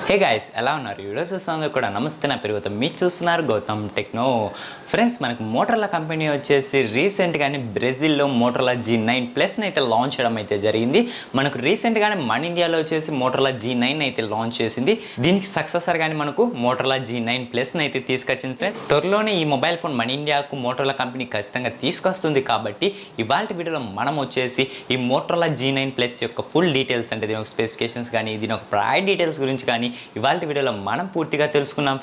Hey guys, ఎలా ఉన్నారు? ఈ వీడియో చూస్తున్నందుకు కూడా నమస్తే, నా పేరు గౌతమ్. మీరు చూస్తున్నారు గౌతమ్ టెక్నో. ఫ్రెండ్స్, మనకు మోటరోలా కంపెనీ వచ్చేసి రీసెంట్గానే బ్రెజిల్లో మోటరోలా G9 ప్లస్ని అయితే లాంచ్ చేయడం అయితే జరిగింది. మనకు రీసెంట్గానే మన ఇండియాలో వచ్చేసి మోటరోలా G9 అయితే లాంచ్ చేసింది. దీనికి సక్సెసర్ కానీ మనకు మోటరోలా G9 ప్లస్ని అయితే తీసుకొచ్చింది. ఫ్రెండ్స్, త్వరలోనే ఈ మొబైల్ ఫోన్ మన ఇండియాకు మోటరోలా కంపెనీ ఖచ్చితంగా తీసుకొస్తుంది. కాబట్టి ఇవాళ వీడియోలో మనం వచ్చేసి ఈ మోటరోలా G9 ప్లస్ యొక్క ఫుల్ డీటెయిల్స్, అంటే దీని ఒక స్పెసిఫికేషన్స్ కానీ దీని ఒక ప్రైస్ డీటెయిల్స్ గురించి కానీ ఇవాళ వీడియోలో మనం పూర్తిగా తెలుసుకున్నాం.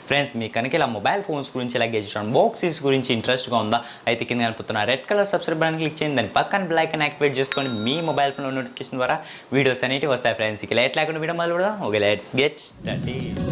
ఫ్రెండ్స్ మీ కనుక ఇలా మొబైల్ ఫోన్స్ గురించి, ఇలా గెజిట్ బాక్సెస్ గురించి ఇంట్రెస్ట్గా ఉందా అయితే కింద కనిపిస్తున్న red colour subscribe button click చేయండి. దాని పక్కన బెల్ ఐకాన్ యాక్టివేట్ చేసుకోండి. మీ మొబైల్ ఫోన్లో నోటిఫికేషన్ ద్వారా వీడియోస్ అనేవి వస్తాయి. ఫ్రెండ్స్, ఇక లేట్ లేకుండా వీడియో మొదలు పెడదాం. Okay, let's get started.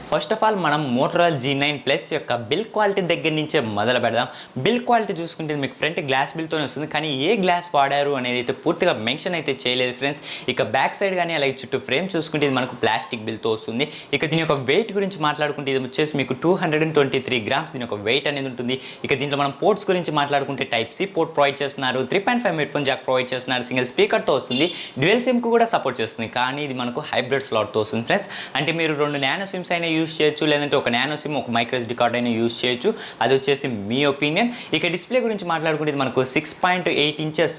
First of all మనం మోటరోలా G9 ప్లస్ యొక్క బిల్ క్వాలిటీ దగ్గర నుంచే మొదలు పెడదాం. బిల్ క్వాలిటీ చూసుకుంటే మీకు ఫ్రంట్ గ్లాస్ బిల్తోనే వస్తుంది, కానీ ఏ గ్లాస్ వాడారు అనేది అయితే పూర్తిగా మెన్షన్ అయితే చేయలేదు. ఫ్రెండ్స్, ఇక బ్యాక్ సైడ్ కానీ అలాగే చుట్టూ ఫ్రేమ్ చూసుకుంటే ఇది మనకు ప్లాస్టిక్ బిల్తో వస్తుంది. ఇక దీని యొక్క వెయిట్ గురించి మాట్లాడుకుంటే ఇది వచ్చేసి మీకు 223 గ్రామ్స్ దీని యొక్క వెయిట్ అనేది ఉంటుంది. ఇక దీంట్లో మనం పోర్ట్స్ గురించి మాట్లాడుకుంటే టైప్ సి పోర్ట్ ప్రొవైడ్ చేస్తున్నారు, 3.5 హెడ్ ఫోన్ జాక్ ప్రొవైడ్ చేస్తున్నారు, సింగిల్ స్పీకర్తో వస్తుంది, డ్యూయల్ సిమ్కు కూడా సపోర్ట్ చేస్తుంది. కానీ ఇది మనకు హైబ్రిడ్ స్లాట్తో వస్తుంది. ఫ్రెండ్స్, అంటే మీరు 2 నానో సిమ్స్ అయినా యూజ్ చేయొచ్చు, లేదంటే ఒక నానో సిమ్ ఒక మైక్రో SD కార్డ్ అయినా యూజ్ చేయొచ్చు. అది వచ్చేసి మీ ఒపీనియన్. ఇక డిస్ప్లే గురించి మాట్లాడుకుంటే మనకు 6.8 ఇంచెస్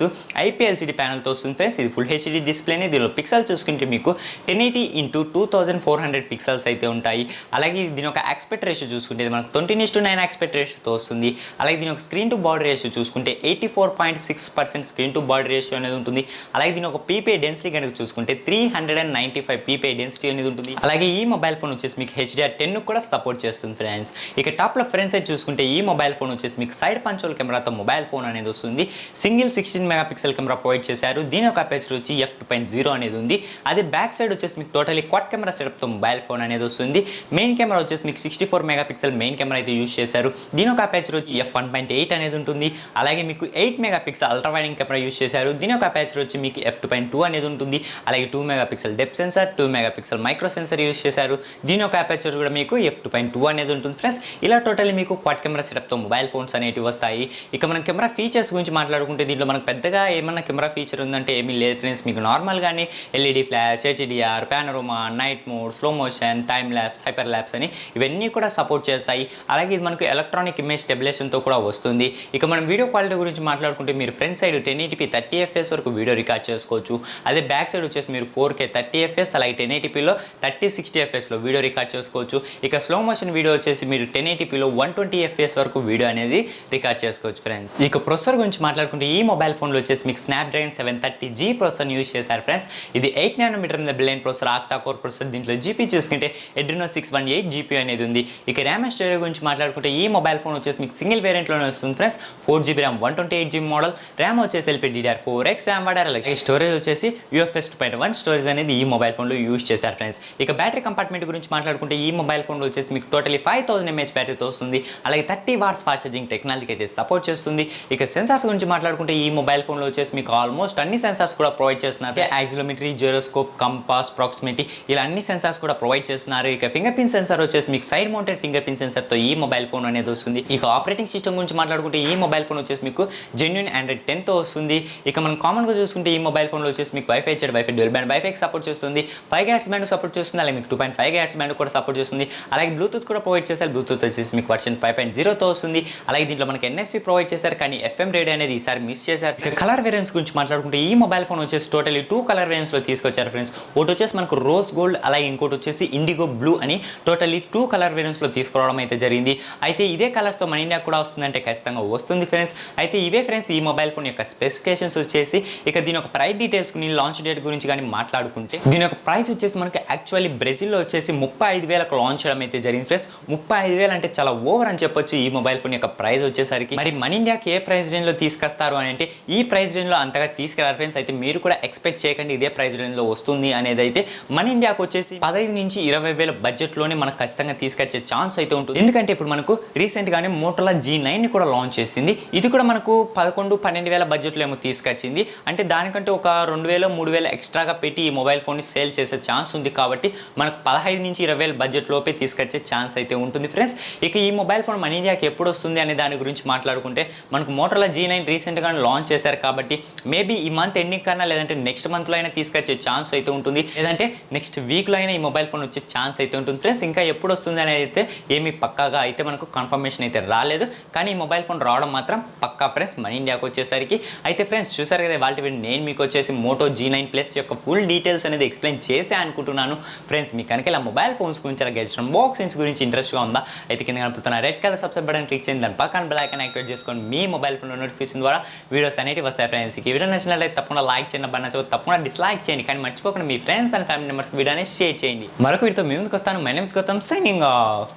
IPLCD ప్యానల్తో వస్తుంది. ఫ్రెండ్స్, ఇది ఫుల్ HD డిస్ప్లేనే. దీనిలో పిక్సెల్ చూసుకుంటే మీకు 1080x2400 పిక్సెల్స్ అయితే ఉంటాయి. అలాగే దీని ఒక ఆస్పెక్ట్ రేషియో చూసుకుంటే మనకు 20:9 ఆస్పెక్ట్ రేషియోతో వస్తుంది. అలాగే దీని ఒక స్క్రీన్ టు బాడీ రేషియో చూసుకుంటే 84.6% స్క్రీన్ టు బాడీ రేషియో అనేది ఉంటుంది. అలాగే దీని ఒక PPI డెన్సిటీ కనుక చూసుకుంటే 395 PPI డెన్సిటీ అనేది ఉంటుంది. అలాగే ఈ మొబైల్ ఫోన్ వచ్చేసి మీకు HDR10 కూడా సపోర్ట్ చేస్తుంది. ఫ్రెండ్స్, ఇక టాప్లో ఫ్రంట్ సైడ్ చూసుకుంటే ఈ మొబైల్ ఫోన్ వచ్చేసి మీకు సైడ్ పంచోల్ కెమెరాతో మొబైల్ ఫోన్ అనేది వస్తుంది. సింగిల్ 16 మెగాపిక్సెల్ కెమెరా ప్రొవైడ్ చేశారు. దీని యొక్క అపేచర్ వచ్చి f2.0 అనేది ఉంది. అదే బ్యాక్ సైడ్ వచ్చేసి మీకు టోటలీ క్వాడ్ కెమెరా సెటప్తో మొబైల్ ఫోన్ అనేది వస్తుంది. మెయిన్ కెమెరా వచ్చేసి మీకు 64 మెగాపిక్సెల్ మెయిన్ కెమెరా అయితే యూజ్ చేశారు. దీని యొక్క అపేచర్ వచ్చి f1.8 అనేది ఉంటుంది. అలాగే మీకు 8 మెగాపిక్సెల్ అల్ట్రా వైడింగ్ కెమెరా యూజ్ చేశారు. దీని యొక్క అపేచర్ వచ్చి మీకు f2.2 అనేది ఉంటుంది. అలాగే 2 megapixel depth censor, 2 megapixel micro sensor use చేశారు. దీని యొక్క అపేచర్ కూడా మీకు f2.2 అనేది ఉంటుంది. ఫ్రెండ్స్, ఇలా టోటల్లీ మీకు క్వాడ్ కెమెరా సెటప్తో మొబైల్ ఫోన్స్ అనేవి వస్తాయి. ఇక మనం కెమెరా ఫీచర్స్ గురించి మాట్లాడుకుంటే దీంట్లో మనకు పెద్దగా ఏమన్నా కెమెరా ఫీచర్ ఉందంటే ఏమీ లేదు. ఫ్రెండ్స్, మీకు నార్మల్గానే LED flash, HDR, panorama, night mode, slow motion, time lapse, hyper lapse అని ఇవన్నీ కూడా సపోర్ట్ చేస్తాయి. అలాగే ఇది మనకు ఎలక్ట్రానిక్ ఇమేజ్ స్టెబిలేషన్తో కూడా వస్తుంది. ఇక మనం వీడియో క్వాలిటీ గురించి మాట్లాడుకుంటే మీరు ఫ్రంట్ సైడ్ 1080p 30 fps వరకు వీడియో రికార్డ్ చేసుకోవచ్చు. అదే బ్యాక్ సైడ్ వచ్చేసి మీరు 4K 30 fps అలాగే 1080pలో 30-60 fpsలో వీడియో రికార్డ్ చేసుకోవచ్చు. ఇక స్లో మోషన్ వీడియో వచ్చేసి మీరు 1080pలో 120 fps వరకు వీడియో అనేది రికార్డ్ చేసుకోవచ్చు. ఫ్రెండ్స్, ఇక ప్రొసెసర్ గురించి మాట్లాడుకుంటే ఈ మొబైల్ ఫోన్లో వచ్చేసి మీకు స్నాప్డ్రాగన్ 730G ప్రొసెసర్ యూజ్ చేశారు. ఫ్రెండ్స్, ఇది 8 nm మీద బిల్డ్ అయిన ప్రొసెసర్, ఆక్టా కోర్ ప్రొసెసర్. దీంట్లో జీపీ చూసుకుంటే Adreno 618 GPU అనేది ఉంది. ఇక ర్యామ్ అండ్ స్టోరేజ్ గురించి మాట్లాడుకుంటే ఈ మొబైల్ ఫోన్ వచ్చేసి మీకు సింగిల్ వేరియంట్లోనే వస్తుంది. Friends, 4GB RAM 128GB model, RAM వచ్చేసి LPDDR4X ర్యామ్ వాడారు. అలాగే స్టోరేజ్ వచ్చేసి UFS 2.1 స్టోరేజ్ అనేది ఈ మొబైల్ ఫోన్లో యూజ్ చేశారు. ఫ్రెండ్స్, ఇక బ్యాటరీ కంపార్ట్మెంట్ గురించి మాట్లాడుకుంటే ఈ మొబైల్ ఫోన్లో వచ్చేసి మీకు టోటలీ 5000 mAh బ్యాటరీతో వస్తుంది. అలాగే 30 వాట్స్ ఫాస్ట్ ఛార్జింగ్ టెక్నాలజీకి అయితే సపోర్ట్ చేస్తుంది. ఇక సెన్సార్స్ గురించి మాట్లాడుకుంటే ఈ మొబైల్ ఫోన్లో వచ్చేసి మీకు ఆల్మోస్ట్ అన్ని సెన్సార్స్ కూడా ప్రొవైడ్ చేస్తున్నారు. యాక్సిలోమీటరీ, జిరోస్కోప్, కంపాస్, ప్రాక్సిమిటీ ఇలా అన్ని సెన్సార్స్ కూడా ప్రొవైడ్ చేస్తున్నారు. ఇక ఫింగర్ ప్రింట్ సెన్సార్ వచ్చేసి మీకు సైడ్ మౌంటెడ్ ఫింగర్ ప్రింట్ సెన్సార్తో ఈ మొబైల్ ఫోన్ అనేది వస్తుంది. ఇక ఆపరేటింగ్ సిస్టమ్ గురించి మాట్లాడుకుంటే ఈ మొబైల్ ఫోన్ వచ్చేసి మీకు జెన్యూన్ Android 10తో వస్తుంది. ఇక మనం కామన్గా చూసుకుంటే ఈ మొబైల్ ఫోన్లో వచ్చేసి మీకు వైఫై చెడ్ వైఫై డ్యూయల్ బ్యాండ్ వైఫైకి సపోర్ట్ చేస్తుంది, 5 GHz బ్యాండ్ సపోర్ట్ చేస్తుంది. అలాగే మీకు 2.5 GHz బ్యాండ్ కూడా సపోర్ట్ చేస్తుంది. అలాగే బ్లూటూత్ కూడా ప్రొవైడ్ చేశారు. బ్లూటూత్ వచ్చేసి మీకు వర్షన్ 5.0తో వస్తుంది. అలాగే దీంట్లో మనకి NFC ప్రొవైడ్ చేశారు, కానీ FM రేడియో అనేది ఈసారి మిస్ చేశారు. ఇక కలర్ వేరియంట్స్ గురించి మాట్లాడుకుంటే ఈ మొబైల్ ఫోన్ వచ్చేసి టోటలీ 2 కలర్ వేరియంట్స్లో తీసుకొచ్చారు. ఫ్రెండ్స్, ఒకటి వచ్చేసి మనకు రోజ్ గోల్డ్, అలాగే ఇంకోటి వచ్చేసి ఇండిగో బ్లూ అని టోటలీ 2 కలర్ వేరియంట్స్లో తీసుకురావడం అయితే జరిగింది. అయితే ఇదే కలర్స్తో మన ఇండియా కూడా వస్తుందంటే ఖచ్చితంగా వస్తుంది. ఫ్రెండ్స్, అయితే ఇవే ఫ్రెండ్స్ ఈ మొబైల్ ఫోన్ యొక్క స్పెసిఫికేషన్స్ వచ్చేసి. ఇక దీని యొక్క ప్రైస్ డీటెయిల్స్ లాంచ్ డేట్ గురించి కానీ మాట్లాడుకుంటే దీని యొక్క ప్రైస్ వచ్చేసి మనకి యాక్చువల్లీ బ్రెజిల్లో వచ్చేసి 35,000కు లాంచ్ చేయడం అయితే జరిగింది. ఫ్రెండ్స్, 35,000 అంటే చాలా ఓవర్ అని చెప్పొచ్చు ఈ మొబైల్ ఫోన్ యొక్క ప్రైస్ వచ్చేసరికి. మరి మన ఇండియాకి ఏ ప్రైస్ రేంజ్లో తీసుకొస్తారు అని అంటే ఈ ప్రైస్ రేంజ్లో అంతగా తీసుకురారు. ఫ్రెండ్స్, అయితే మీరు కూడా ఎక్స్పెక్ట్ చేయకండి ఇదే ప్రైస్ రేంజ్లో వస్తుంది అనేది. అయితే మన ఇండియాకు వచ్చేసి 15 నుంచి 20,000 బడ్జెట్లోనే మనకు ఖచ్చితంగా తీసుకొచ్చే ఛాన్స్ అయితే ఉంటుంది. ఎందుకంటే ఇప్పుడు మనకు రీసెంట్గానే మోటోలా G9 కూడా లాంచ్ చేసింది. ఇది కూడా మనకు 11-12,000 బడ్జెట్లో ఏమో తీసుకొచ్చింది. అంటే దానికంటే ఒక 2,000-3,000 ఎక్స్ట్రాగా పెట్టి ఈ మొబైల్ ఫోన్ని సేల్ చేసే ఛాన్స్ ఉంది. కాబట్టి మనకు 15 నుంచి 20,000 బడ్జెట్ లోపే తీసుకొచ్చే ఛాన్స్ అయితే ఉంటుంది ఫ్రెండ్స్. ఇక ఈ మొబైల్ ఫోన్ మన ఇండియాకి ఎప్పుడు వస్తుంది అనే దాని గురించి మాట్లాడుకుంటే మనకు మోటోరోలా G9 రీసెంట్గా లాంచ్ చేశారు కాబట్టి మేబీ ఈ మంత్ ఎండింగ్ కన్నా లేదంటే నెక్స్ట్ మంత్లో అయినా తీసుకొచ్చే ఛాన్స్ అయితే ఉంటుంది, లేదంటే నెక్స్ట్ వీక్లో అయినా ఈ మొబైల్ ఫోన్ వచ్చే ఛాన్స్ అయితే ఉంటుంది ఫ్రెండ్స్. ఇంకా ఎప్పుడు వస్తుంది అనేది అయితే ఏమీ పక్కాగా అయితే మనకు కన్ఫర్మేషన్ అయితే రాలేదు, కానీ ఈ మొబైల్ ఫోన్ రావడం మాత్రం పక్కా ఫ్రెండ్స్ మన ఇండియాకి వచ్చేసరికి. అయితే ఫ్రెండ్స్ చూసారు కదా వాళ్ళ నేను మీకు వచ్చేసి మోటో G9 ప్లస్ యొక్క ఫుల్ డీటెయిల్స్ అనేది ఎక్స్ప్లెయిన్ చేసే అనుకుంటున్నాను ఫ్రెండ్స్. మీ కనుక ఇలా మొబైల్ ఫోన్స్ గురించి అలా గెస్ట్ బాక్సింగ్స్ గురించి ఇంట్రెస్ట్గా ఉందా అయితే కింద కనపడుతున్న red colour subscribe button click చేయండి, దాని పక్కన బెల్ ఐకాన్ యాక్టివేట్ చేసుకొని మీ మొబైల్ ఫోన్ నోటిఫికేషన్ ద్వారా వీడియోస్ అనేవి వస్తాయి ఫ్రెండ్స్. ఈ వీడియో నచ్చినట్లయితే తప్పకుండా లైక్ చేయండి, నచ్చకపోతే తప్పకుండా డిస్లైక్ చేయండి, కానీ మర్చిపోకుండా మీ ఫ్రెండ్స్ అండ్ ఫ్యామిలీ మెంబర్స్ వీడియోని షేర్ చేయండి. మరొక వీడియోతో మీ ముందుకు వస్తాను. My name is Gautam, signing of.